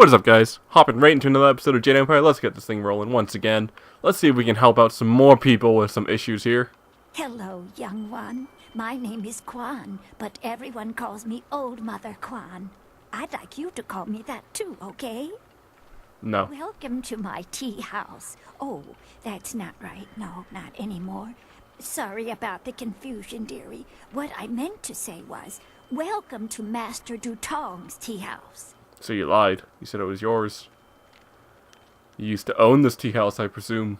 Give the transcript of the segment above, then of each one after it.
What is up, guys? Hopping right into another episode of Jade Empire. Let's get this thing rolling once again. Let's see if we can help out some more people with some issues here. Hello, young one. My name is Quan, but everyone calls me Old Mother Quan. I'd like you to call me that too, okay? No. Welcome to my tea house. Oh, that's not right. No, not anymore. Sorry about the confusion, dearie. What I meant to say was, welcome to Master Dutong's tea house. So you lied. You said it was yours. You used to own this tea house, I presume.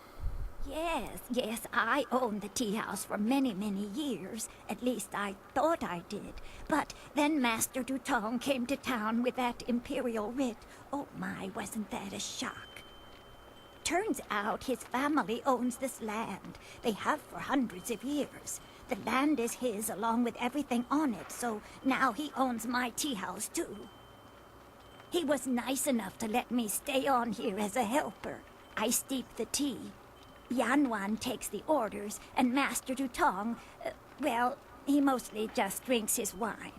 Yes, I owned the tea house for many, many years. At least I thought I did. But then Master Dutong came to town with that imperial writ. Oh my, wasn't that a shock? Turns out his family owns this land. They have for hundreds of years. The land is his along with everything on it, so now he owns my tea house too. He was nice enough to let me stay on here as a helper. I steep the tea. Yanwan takes the orders, and Master Dutong, well, he mostly just drinks his wine.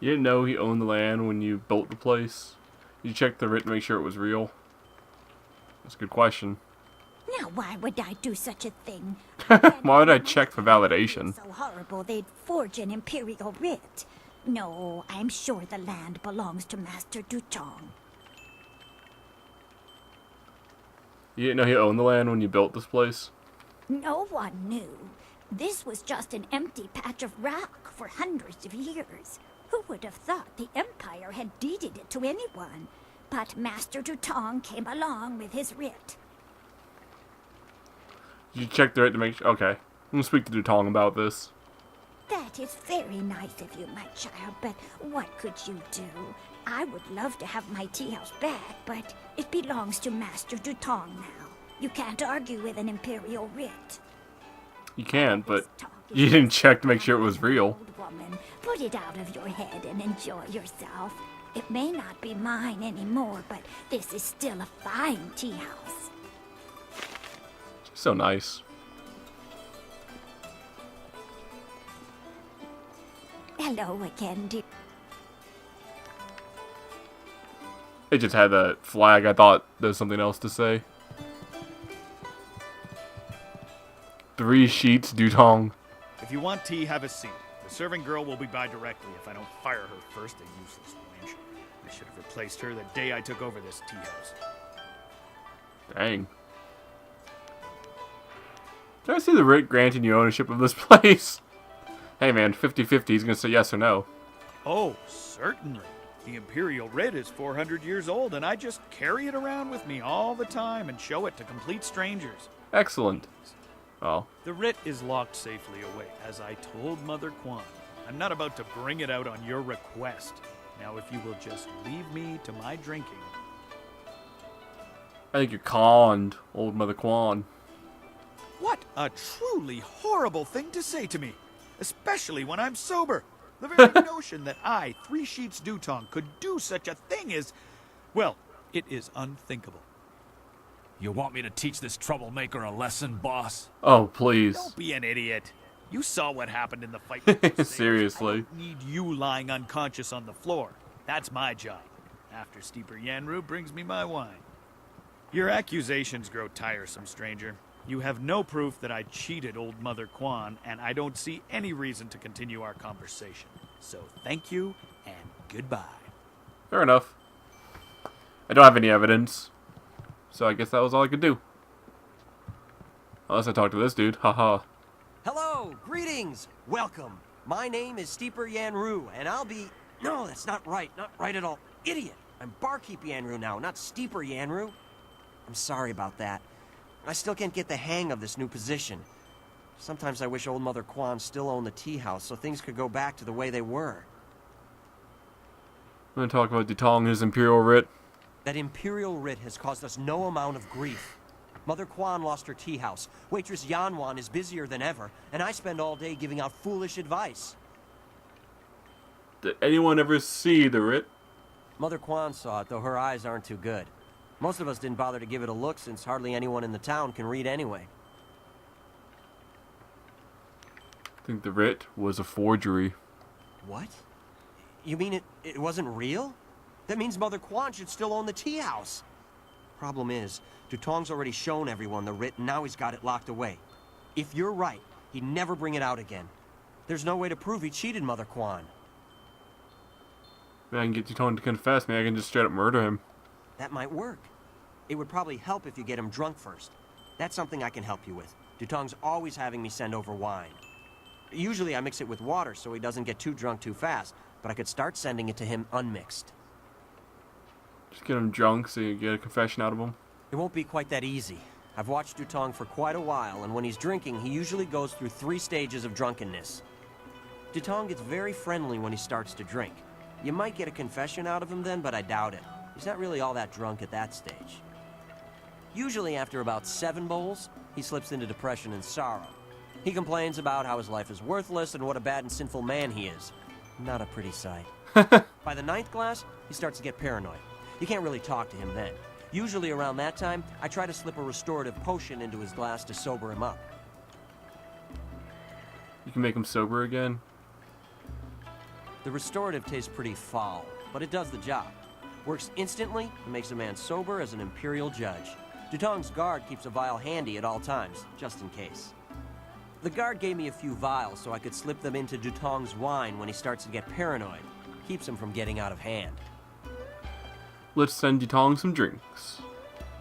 You didn't know he owned the land when you built the place? You checked the writ to make sure it was real? That's a good question. Now, why would I do such a thing? Why would I check for validation? So horrible they'd forge an imperial writ. No, I'm sure the land belongs to Master Dutong. You didn't know he owned the land when you built this place? No one knew. This was just an empty patch of rock for hundreds of years. Who would have thought the Empire had deeded it to anyone? But Master Dutong came along with his writ. You checked the writ to make sure? Okay. I'm gonna speak to Dutong about this. That is very nice of you, my child, but what could you do? I would love to have my tea house back, but it belongs to Master Dutong now. You can't argue with an imperial writ. You can, but you didn't check to make sure it was real. Old woman, put it out of your head and enjoy yourself. It may not be mine anymore, but this is still a fine tea house. So nice. Hello again, dear. It just had that flag. I thought there was something else to say. 3 sheets, Dutong. If you want tea, have a seat. The serving girl will be by directly if I don't fire her first, a useless wench. I should have replaced her the day I took over this tea house. Dang. Can I see the writ granting you ownership of this place? Hey man, 50-50, he's gonna say yes or no. Oh, certainly. The Imperial writ is 400 years old, and I just carry it around with me all the time and show it to complete strangers. Excellent. Well, The writ is locked safely away, as I told Mother Quan. I'm not about to bring it out on your request. Now, if you will just leave me to my drinking. I think you're conned, old Mother Quan. What a truly horrible thing to say to me, especially when I'm sober. The very notion that I, 3 Sheets Dutong, could do such a thing is, well, it is unthinkable. You want me to teach this troublemaker a lesson, boss? Oh, please. Don't be an idiot. You saw what happened in the fight. with those sailors. Seriously. I don't need you lying unconscious on the floor. That's my job. After Steeper Yanru brings me my wine. Your accusations grow tiresome, stranger. You have no proof that I cheated old Mother Quan, and I don't see any reason to continue our conversation. So thank you, and goodbye. Fair enough. I don't have any evidence. So I guess that was all I could do. Unless I talk to this dude. Haha. Hello, greetings, welcome. My name is Steeper Yanru, and I'll be... No, that's not right at all. Idiot! I'm Barkeep Yanru now, not Steeper Yanru. I'm sorry about that. I still can't get the hang of this new position. Sometimes I wish old Mother Quan still owned the tea house so things could go back to the way they were. I'm gonna talk about Dutong and his Imperial writ. That imperial writ has caused us no amount of grief. Mother Quan lost her tea house, waitress Yanwan is busier than ever, and I spend all day giving out foolish advice. Did anyone ever see the writ? Mother Quan saw it, though her eyes aren't too good. Most of us didn't bother to give it a look since hardly anyone in the town can read anyway. I think the writ was a forgery. What? You mean it wasn't real? That means Mother Quan should still own the tea house. Problem is, Dutong's already shown everyone the writ, and now he's got it locked away. If you're right, he'd never bring it out again. There's no way to prove he cheated Mother Quan. Maybe I can get Dutong to confess. Maybe I can just straight up murder him. That might work. It would probably help if you get him drunk first. That's something I can help you with. Dutong's always having me send over wine. Usually I mix it with water so he doesn't get too drunk too fast, but I could start sending it to him unmixed. Just get him drunk so you get a confession out of him. It won't be quite that easy. I've watched Dutong for quite a while, and when he's drinking, he usually goes through 3 stages of drunkenness. Dutong gets very friendly when he starts to drink. You might get a confession out of him then, but I doubt it. He's not really all that drunk at that stage. Usually after about 7 bowls, he slips into depression and sorrow. He complains about how his life is worthless and what a bad and sinful man he is. Not a pretty sight. By the 9th glass, he starts to get paranoid. You can't really talk to him then. Usually around that time, I try to slip a restorative potion into his glass to sober him up. You can make him sober again. The restorative tastes pretty foul, but it does the job. Works instantly and makes a man sober as an imperial judge. Dutong's guard keeps a vial handy at all times, just in case. The guard gave me a few vials so I could slip them into Dutong's wine when he starts to get paranoid. Keeps him from getting out of hand. Let's send Dutong some drinks.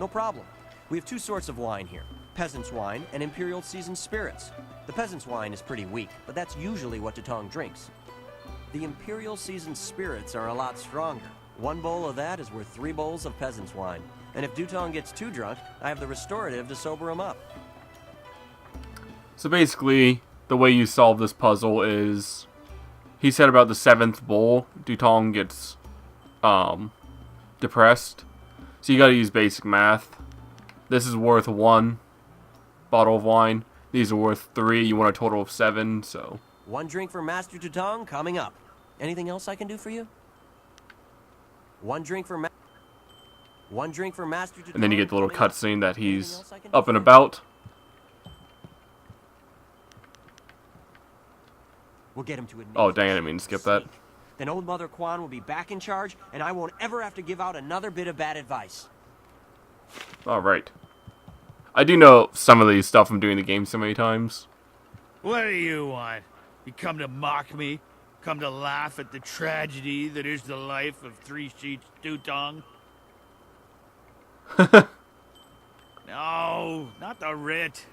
No problem. We have 2 sorts of wine here. Peasant's wine and Imperial seasoned spirits. The peasant's wine is pretty weak, but that's usually what Dutong drinks. The Imperial seasoned spirits are a lot stronger. 1 bowl of that is worth 3 bowls of peasant's wine. And if Dutong gets too drunk, I have the restorative to sober him up. So basically, the way you solve this puzzle is, he said about the 7th bowl, Dutong gets depressed. So you gotta use basic math. This is worth 1 bottle of wine. These are worth 3. You want a total of 7, so... 1 drink for Master Dutong coming up. Anything else I can do for you? 1 drink for Master Dutong. And then you get the little cutscene that he's up and about. We'll get him to admit. Oh, dang, I didn't mean to skip that. Then old Mother Quan will be back in charge, and I won't ever have to give out another bit of bad advice. Alright. I do know some of these stuff from doing the game so many times. What do you want? You come to mock me? Come to laugh at the tragedy that is the life of 3 Sheets Dutong? No, not the writ.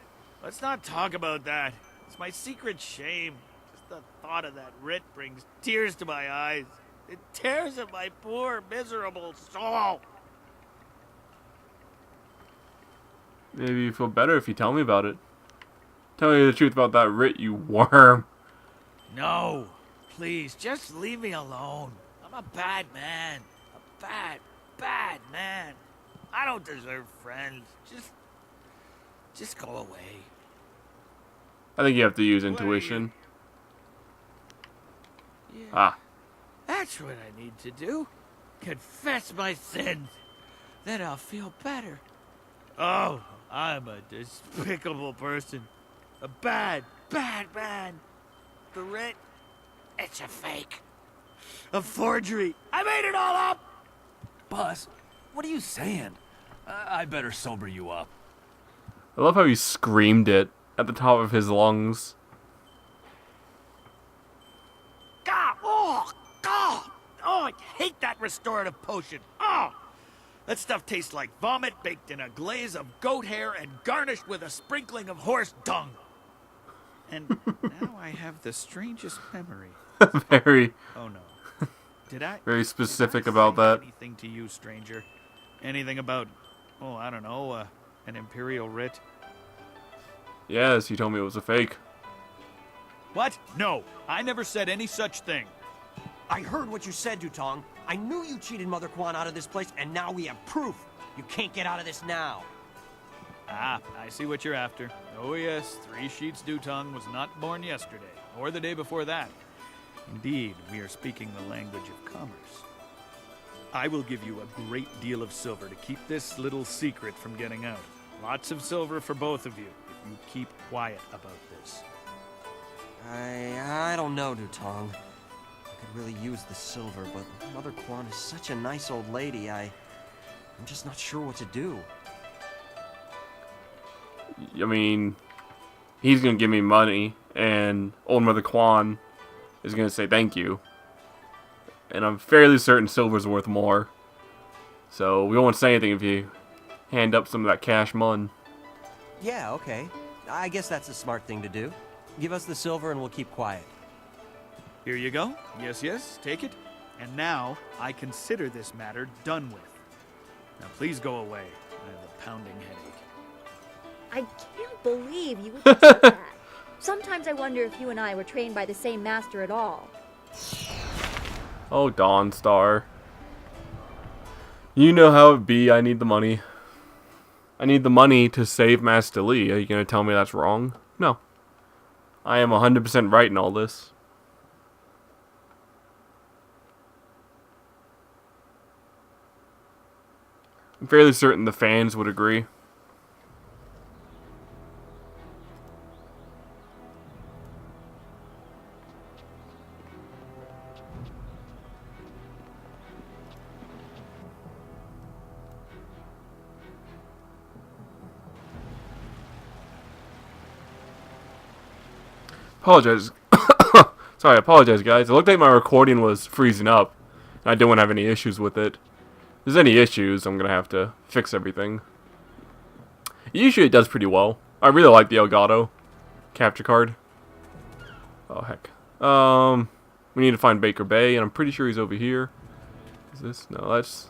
Let's not talk about that. It's my secret shame. Just the thought of that writ brings tears to my eyes. It tears at my poor, miserable soul. Maybe you feel better if you tell me about it. Tell me the truth about that writ, you worm. No, please, just leave me alone. I'm a bad man. A bad, bad man. I don't deserve friends. Just go away. I think you have to use intuition. Yeah, Ah. that's what I need to do. Confess my sins. Then I'll feel better. Oh, I'm a despicable person. A bad, bad man. The writ, it's a fake. A forgery. I made it all up. Buzz, what are you saying? I better sober you up. I love how he screamed it at the top of his lungs. God, oh, God. Oh, I hate that restorative potion. Oh, that stuff tastes like vomit baked in a glaze of goat hair and garnished with a sprinkling of horse dung. And now I have the strangest memory. Very, Oh no. Did I? very specific did I about say that. Anything to you, stranger? Anything about, oh, I don't know, an imperial writ? Yes, you told me it was a fake. What? No, I never said any such thing. I heard what you said, Dutong. I knew you cheated Mother Quan out of this place, and now we have proof. You can't get out of this now. Ah, I see what you're after. Oh yes, 3 Sheets Dutong was not born yesterday, or the day before that. Indeed, we are speaking the language of commerce. I will give you a great deal of silver to keep this little secret from getting out. Lots of silver for both of you, if you keep quiet about this. I don't know, Dutong. I could really use the silver, but Mother Kwan is such a nice old lady, I'm just not sure what to do. I mean, he's gonna give me money, and old Mother Kwan is gonna say thank you. And I'm fairly certain silver's worth more. So we won't say anything if you hand up some of that cash mun. Yeah, okay. I guess that's a smart thing to do. Give us the silver and we'll keep quiet. Here you go. Yes, yes, take it. And now I consider this matter done with. Now please go away. I have a pounding headache. I can't believe you would just say that. Sometimes I wonder if you and I were trained by the same master at all. Oh, Dawnstar. You know how it be, I need the money. I need the money to save Master Li. Are you going to tell me that's wrong? No. I am 100% right in all this. I'm fairly certain the fans would agree. Apologize. Sorry, I apologize, guys. It looked like my recording was freezing up. And I didn't have any issues with it. If there's any issues, I'm going to have to fix everything. Usually it does pretty well. I really like the Elgato capture card. Oh, heck. We need to find Baker Bay, and I'm pretty sure he's over here. Is this? No, that's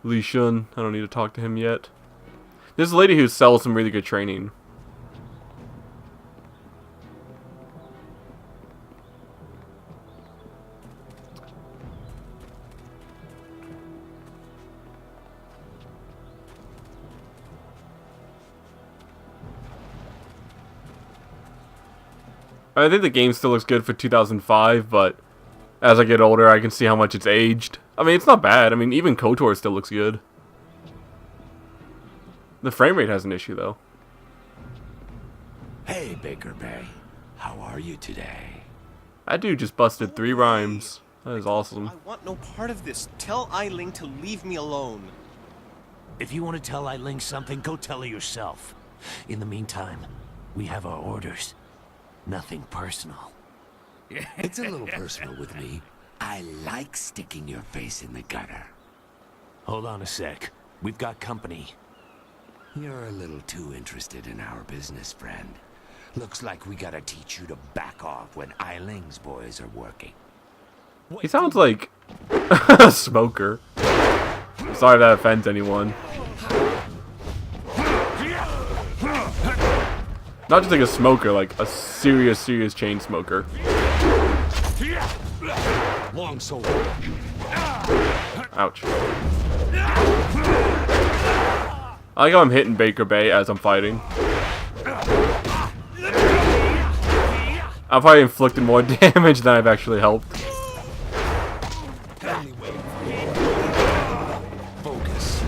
Li Shun. I don't need to talk to him yet. There's a lady who sells some really good training. I think the game still looks good for 2005, but as I get older, I can see how much it's aged. I mean, it's not bad. I mean, even KOTOR still looks good. The frame rate has an issue, though. Hey, Baker Bay. How are you today? That dude just busted 3 rhymes. That is awesome. I want no part of this. Tell Eiling to leave me alone. If you want to tell Eiling something, go tell her yourself. In the meantime, we have our orders. Nothing personal. It's a little personal with me. I like sticking your face in the gutter. Hold on a sec. We've got company. You're a little too interested in our business, friend. Looks like we gotta teach you to back off when Eiling's boys are working. He sounds like a smoker. Sorry if that offends anyone. Not just like a smoker, like a serious chain smoker. Long sword. Ouch. I like how I'm hitting Baker Bay as I'm fighting. I've probably inflicted more damage than I've actually helped. Focus.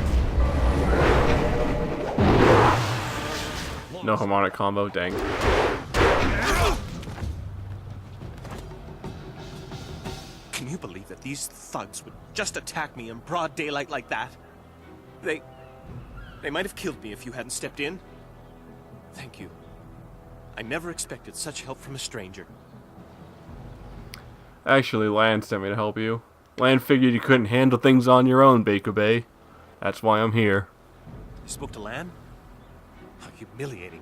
No harmonic combo, dang. Can you believe that these thugs would just attack me in broad daylight like that? They might have killed me if you hadn't stepped in. Thank you. I never expected such help from a stranger. Actually, Lan sent me to help you. Lan figured you couldn't handle things on your own, Baker Bay. That's why I'm here. You spoke to Lan? How humiliating.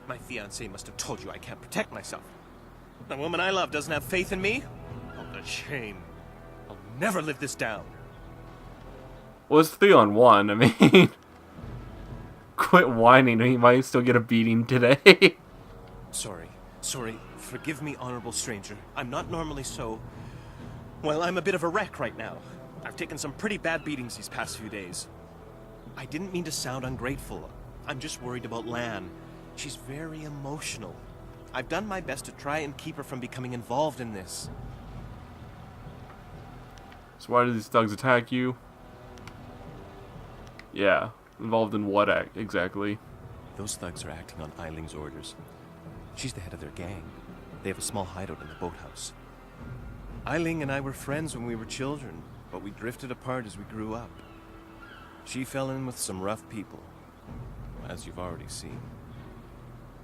My fiancé must have told you I can't protect myself. The woman I love doesn't have faith in me? Oh, the shame. I'll never live this down. Well, it's 3-on-1. I mean, quit whining. He might still get a beating today. Sorry. Forgive me, honorable stranger. I'm not normally so... Well, I'm a bit of a wreck right now. I've taken some pretty bad beatings these past few days. I didn't mean to sound ungrateful. I'm just worried about Lan. She's very emotional. I've done my best to try and keep her from becoming involved in this. So why did these thugs attack you? Yeah, involved in what act exactly? Those thugs are acting on Eiling's orders. She's the head of their gang. They have a small hideout in the boathouse. Eiling and I were friends when we were children, but we drifted apart as we grew up. She fell in with some rough people, as you've already seen.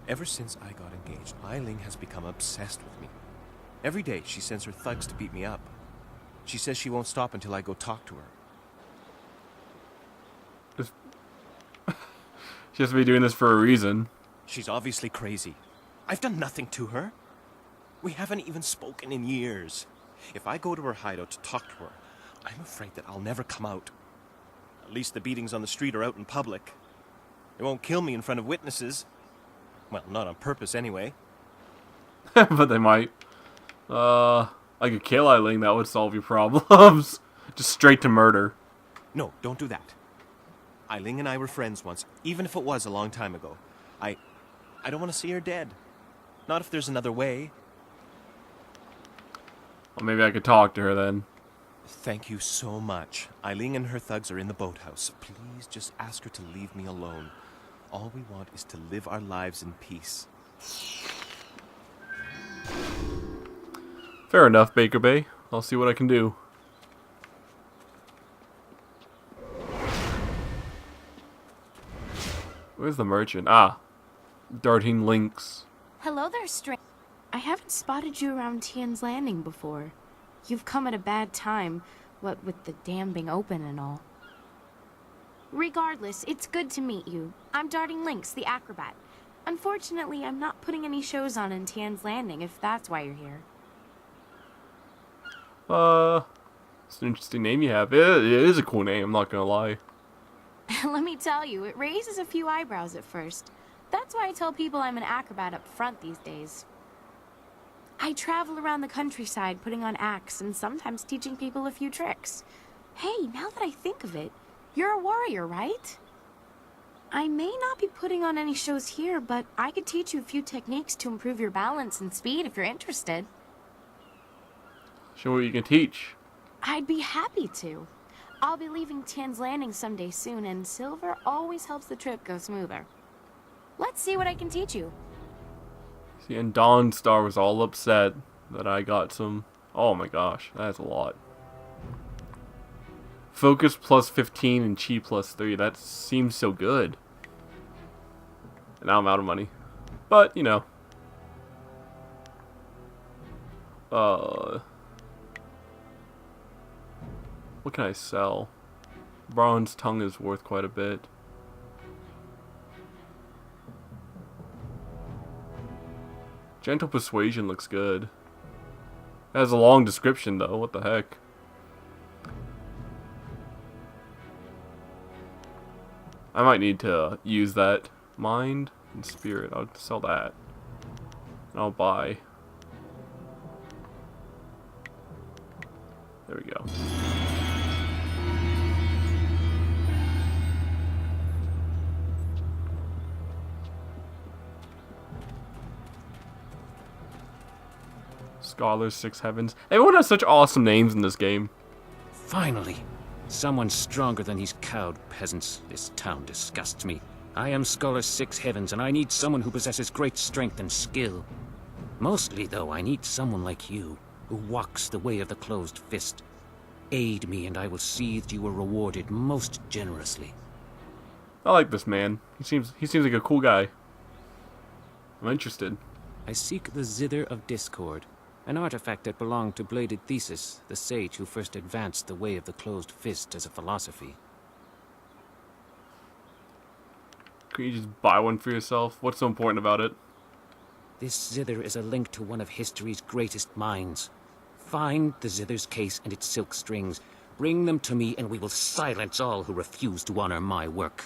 Ever since I got engaged, Eiling has become obsessed with me. Every day she sends her thugs to beat me up. She says she won't stop until I go talk to her. She has to be doing this for a reason. She's obviously crazy. I've done nothing to her. We haven't even spoken in years. If I go to her hideout to talk to her, I'm afraid that I'll never come out. At least the beatings on the street are out in public. They won't kill me in front of witnesses. Well, not on purpose anyway. But they might. I could kill Eileen, that would solve your problems. Just straight to murder. No, don't do that. Eiling and I were friends once, even if it was a long time ago. I don't want to see her dead. Not if there's another way. Well, maybe I could talk to her then. Thank you so much. Eiling and her thugs are in the boathouse. Please just ask her to leave me alone. All we want is to live our lives in peace. Fair enough, Baker Bay. I'll see what I can do. Where's the merchant? Ah. Darting links. Hello there, stranger. I haven't spotted you around Tian's Landing before. You've come at a bad time, what with the dam being open and all. Regardless, it's good to meet you. I'm Darting Lynx, the acrobat. Unfortunately, I'm not putting any shows on in Tian's Landing, if that's why you're here. It's an interesting name you have. It is a cool name, I'm not gonna lie. Let me tell you, it raises a few eyebrows at first. That's why I tell people I'm an acrobat up front these days. I travel around the countryside putting on acts and sometimes teaching people a few tricks. Hey, now that I think of it, you're a warrior, right? I may not be putting on any shows here, but I could teach you a few techniques to improve your balance and speed if you're interested. Show what you can teach. I'd be happy to. I'll be leaving Tian's Landing someday soon, and silver always helps the trip go smoother. Let's see what I can teach you. See, and Dawnstar was all upset that I got some... Oh my gosh, that's a lot. Focus plus 15 and Chi plus 3. That seems so good. And now I'm out of money. But, you know. What can I sell? Bronze tongue is worth quite a bit. Gentle persuasion looks good. It has a long description though, what the heck. I might need to use that. Mind and spirit, I'll sell that. And I'll buy. There we go. Scholars, Six Heavens. Everyone has such awesome names in this game. Finally! Someone stronger than these cowed peasants. This town disgusts me. I am Scholar Six Heavens, and I need someone who possesses great strength and skill. Mostly, though, I need someone like you, who walks the way of the closed fist. Aid me, and I will see that you are rewarded most generously. I like this man. He seems like a cool guy. I'm interested. I seek the Zither of Discord, an artifact that belonged to Bladed Thesis, the sage who first advanced the way of the closed fist as a philosophy. Can you just buy one for yourself? What's so important about it? This Zither is a link to one of history's greatest minds. Find the Zither's case and its silk strings. Bring them to me, and we will silence all who refuse to honor my work.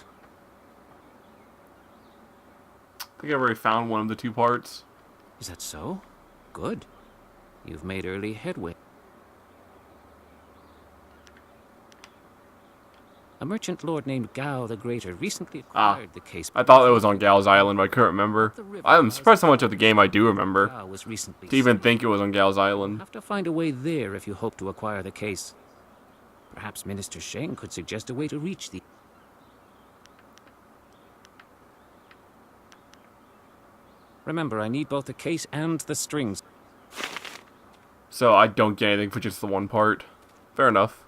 I think I've already found one of the two parts. Is that so? Good. You've made early headway. A merchant lord named Gao the Greater recently acquired the case. I thought it was on Gal's Island, but I couldn't remember. I'm surprised how much of the game I do remember. Gao was recently To even think it was on Gal's Island. have to find a way there if you hope to acquire the case. Perhaps Minister Sheng could suggest a way to reach the... Remember, I need both the case and the strings. So I don't get anything for just the one part. Fair enough.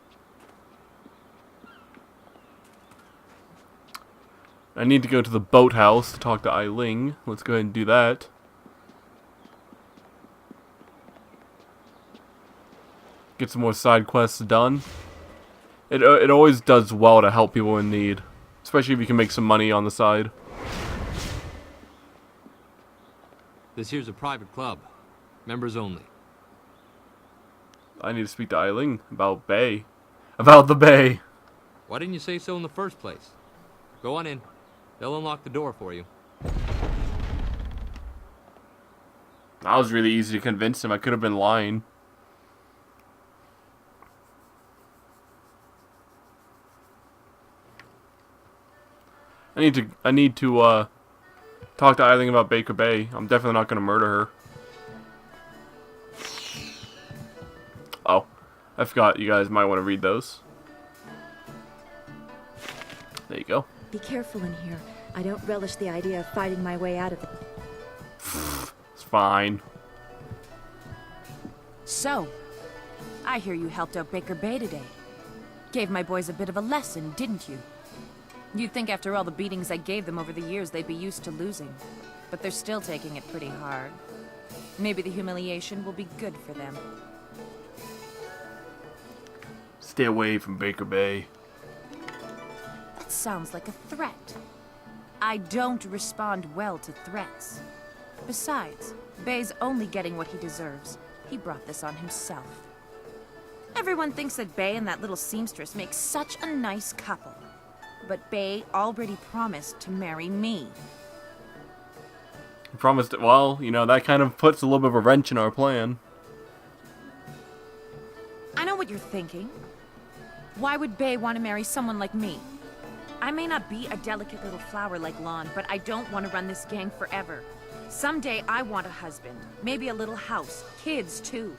I need to go to the boathouse to talk to Eiling. Let's go ahead and do that. Get some more side quests done. It always does well to help people in need. Especially if you can make some money on the side. This here's a private club. Members only. I need to speak to Eiling about Bay. About the Bay. Why didn't you say so in the first place? Go on in. They'll unlock the door for you. That was really easy to convince him. I could have been lying. I need to talk to Eiling about Baker Bay. I'm definitely not gonna murder her. Oh, I forgot. You guys might want to read those. There you go. Be careful in here. I don't relish the idea of fighting my way out of it. It's fine. So, I hear you helped out Baker Bay today. Gave my boys a bit of a lesson, didn't you? You'd think after all the beatings I gave them over the years they'd be used to losing. But they're still taking it pretty hard. Maybe the humiliation will be good for them. Stay away from Baker Bay. That sounds like a threat. I don't respond well to threats. Besides, Bay's only getting what he deserves. He brought this on himself. Everyone thinks that Bay and that little seamstress make such a nice couple. But Bay already promised to marry me. Promised it. Well, you know, that kind of puts a little bit of a wrench in our plan. I know what you're thinking. Why would Bay want to marry someone like me? I may not be a delicate little flower like Lon, but I don't want to run this gang forever. Someday I want a husband, maybe a little house, kids too.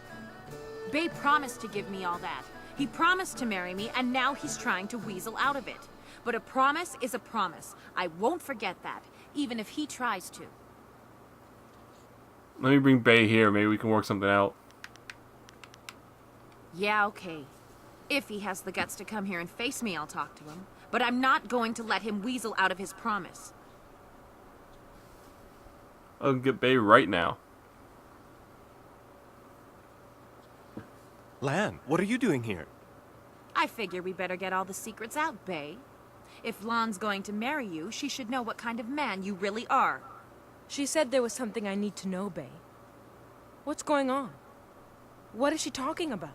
Bay promised to give me all that. He promised to marry me, and now he's trying to weasel out of it. But a promise is a promise. I won't forget that, even if he tries to. Let me bring Bay here. Maybe we can work something out. Yeah, okay. If he has the guts to come here and face me, I'll talk to him. But I'm not going to let him weasel out of his promise. I'll get Bay right now. Lan, what are you doing here? I figure we better get all the secrets out, Bay. If Lon's going to marry you, she should know what kind of man you really are. She said there was something I need to know, Bay. What's going on? What is she talking about?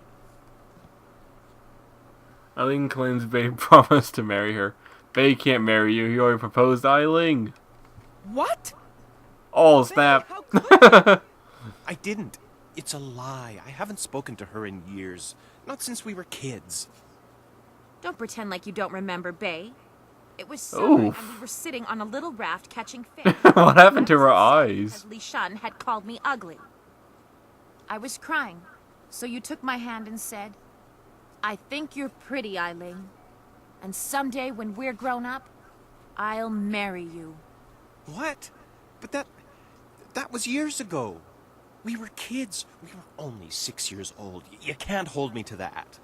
Eiling claims Bay promised to marry her. Bay can't marry you. He already proposed to Eiling. What? Oh, snap. I didn't. It's a lie. I haven't spoken to her in years. Not since we were kids. Don't pretend like you don't remember, Bay. It was summer, Oof. and we were sitting on a little raft catching fish. What happened to her eyes? Because Li Shan had called me ugly. I was crying, so you took my hand and said, I think you're pretty, Eiling. And someday when we're grown up, I'll marry you. What? But that was years ago. We were kids. We were only 6 years old. You can't hold me to that.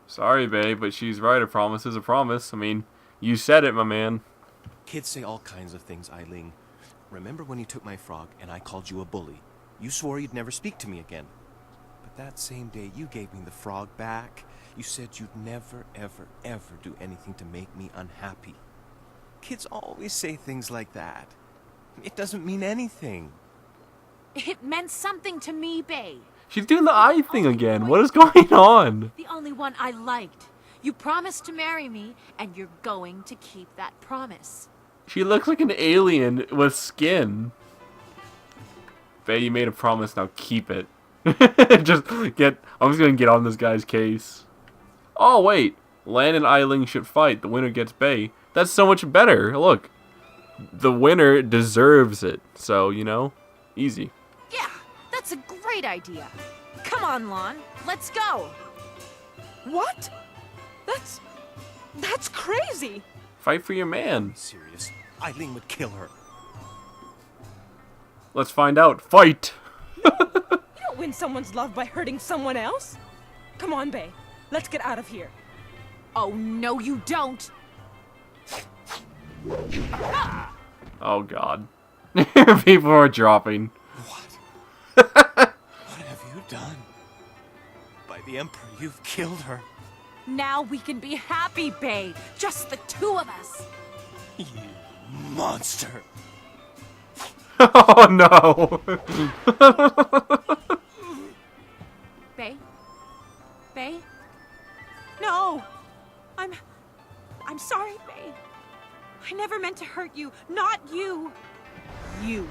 Sorry, Bay, but she's right. A promise is a promise. I mean, you said it, my man. Kids say all kinds of things, Eiling. Remember when you took my frog and I called you a bully? You swore you'd never speak to me again. But that same day you gave me the frog back. You said you'd never, ever, ever do anything to make me unhappy. Kids always say things like that. It doesn't mean anything. It meant something to me, Bay. She's doing the eye thing again. What is going on? The only one I liked. You promised to marry me, and you're going to keep that promise. She looks like an alien with skin. Bay, you made a promise. Now keep it. I'm just gonna get on this guy's case. Oh wait, Lan and Eiling should fight. The winner gets Bay. That's so much better. Look, the winner deserves it. So you know, easy. Yeah, that's a great idea. Come on, Lon. Let's go. What? That's crazy. Fight for your man. Serious? Eiling would kill her. Let's find out. Fight! win someone's love by hurting someone else? Come on, Bay. Let's get out of here. Oh, no, you don't. Oh God. People are dropping. What have you done? By the Emperor, you've killed her. Now we can be happy, Bay. Just the two of us. You monster. Oh no. Bay? Bay? No! I'm sorry, Bay. I never meant to hurt you. Not you. You.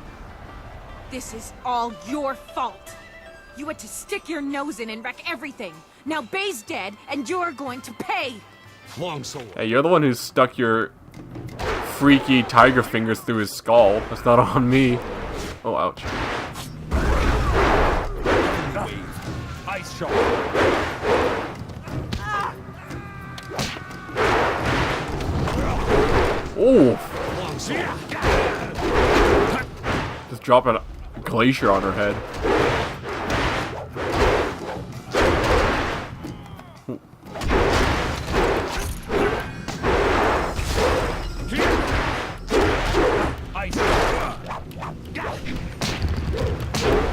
This is all your fault. You had to stick your nose in and wreck everything. Now Bay's dead, and you're going to pay. Longsword. Hey, you're the one who stuck your freaky tiger fingers through his skull. That's not on me. Oh, ouch. Ice shot. Oh! Just drop a glacier on her head.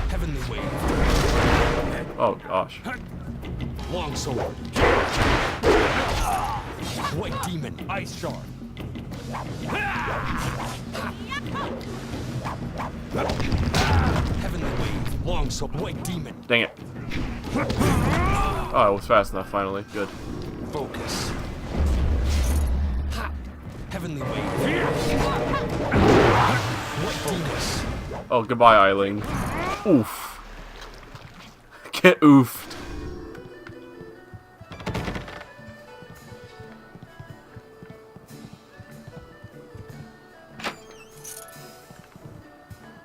Heavenly wave. Oh gosh. Longsword. White demon. Ice shard. Heavenly wave. Longsword. White demon. Dang it. Oh, it was fast enough finally. Good. Focus. Heavenly wave. White demon. Oh, goodbye, Eiling. Oof. Get oofed.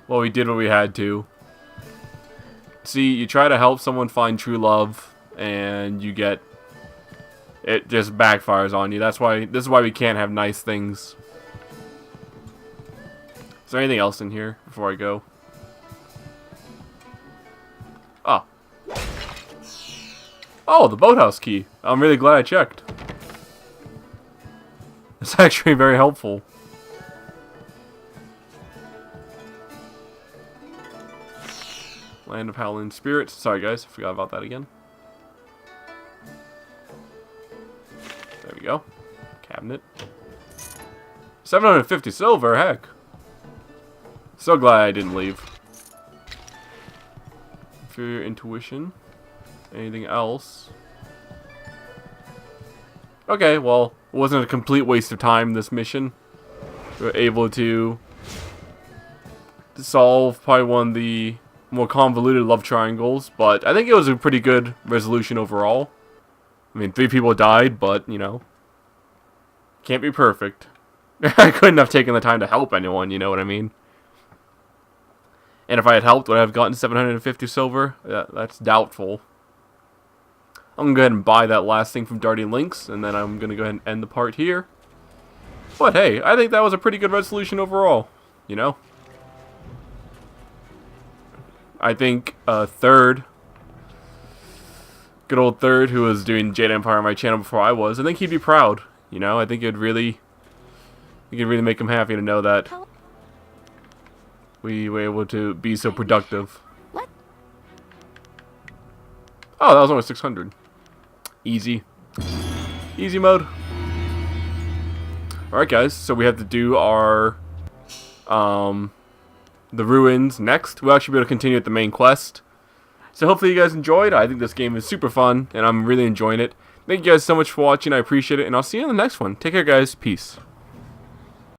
Well, we did what we had to. See, you try to help someone find true love, and you get... it just backfires on you. That's why... this is why we can't have nice things. Is there anything else in here before I go? Ah. Oh, the boathouse key. I'm really glad I checked. It's actually very helpful. Land of Howling Spirits. Sorry guys, I forgot about that again. There we go. Cabinet. 750 silver, heck. So glad I didn't leave. Inferior intuition. Anything else? Okay, well, it wasn't a complete waste of time, this mission. We were able to solve probably one of the more convoluted love triangles, but I think it was a pretty good resolution overall. I mean, 3 people died, but, you know, can't be perfect. I couldn't have taken the time to help anyone, you know what I mean? And if I had helped, would I have gotten 750 silver? Yeah, that's doubtful. I'm going to go ahead and buy that last thing from Darting Lynx, and then I'm going to go ahead and end the part here. But hey, I think that was a pretty good resolution overall, you know? I think Third, good old Third, who was doing Jade Empire on my channel before I was, I think he'd be proud, you know? I think it'd really make him happy to know that we were able to be so productive. What? Oh, that was only 600. Easy. Easy mode. Alright guys, so we have to do our the ruins next. We'll actually be able to continue with the main quest. So hopefully you guys enjoyed. I think this game is super fun, and I'm really enjoying it. Thank you guys so much for watching. I appreciate it, and I'll see you in the next one. Take care, guys. Peace.